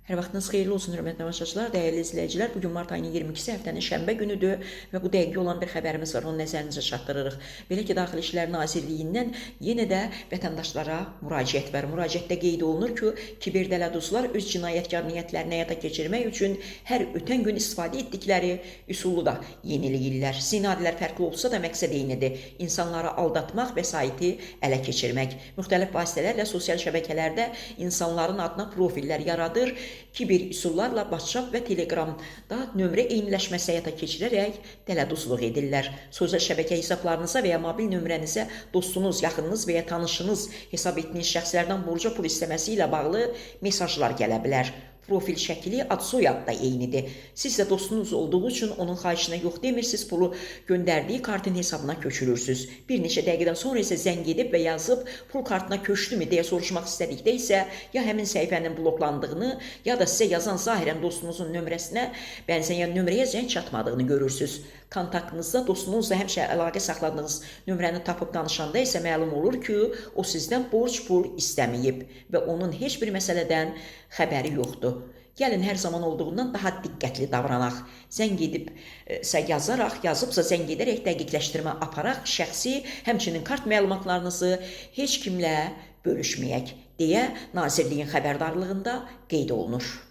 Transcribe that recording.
Hər vaxtınız xeyirli olsun, hörmətli tamaşaçılar, dəyərli izləyicilər. Bugün mart ayının 22-si həftənin şənbə günüdür və bu dəqiqə olan bir xəbərimiz var, onu nəzərinizə çatdırırıq. Belə ki, Daxili İşlər Nazirliyindən yenə də vətəndaşlara müraciət var. Müraciətdə qeyd olunur ki, kiberdələduzlar öz cinayətkar niyyətlərini həyata keçirmək üçün hər ötən gün istifadə etdikləri üsulu da yeniləyirlər. Sinadilər fərqli olsa da məqsəd eynidir. İnsanları aldatmaq və saiti ələ keçirmək. Müxtəlif vasitələrlə sosial şəbəkələrdə insanların adına profillər yaradır. Kiber üsullarla WhatsApp və Telegramda nömrə eyniləşməsi həyata keçirərək dələduzluq edirlər. Sosial şəbəkə hesablarınıza və ya mobil nömrənizə dostunuz, yaxınınız və ya tanışınız hesab etdiyiniz şəxslərdən borca pul istəməsi ilə bağlı mesajlar gələ bilər. Profil şəkli, ad soyad da eynidir. Siz də dostunuz olduğu üçün onun xahişinə yox demirsiniz, pulu göndərdiyi kartın hesabına köçürürsünüz. Bir neçə dəqiqədən sonra isə zəng edib və yazıb pul kartına köçdümü deyə soruşmaq istədikdə isə ya həmin səhifənin bloklandığını, ya da sizə yazan zahirən dostunuzun nömrəsinə bənzəyən nömrəyə zəng çatmadığını görürsünüz. Kontaktınızda dostunuzla həmişə əlaqə saxladığınız nömrəni tapıb danışanda isə məlum olur ki, o sizdən borc pul istəməyib və onun heç bir məsələdən xəbəri yoxdur. Gəlin hər zaman olduğundan daha diqqətli davranaq. Zəng edibsə yazaraq, yazıbsa zəng edərək dəqiqləşdirmə aparaq, şəxsi, həmçinin kart məlumatlarınızı heç kimlə bölüşməyək deyə Nazirliyin xəbərdarlığında qeyd olunur.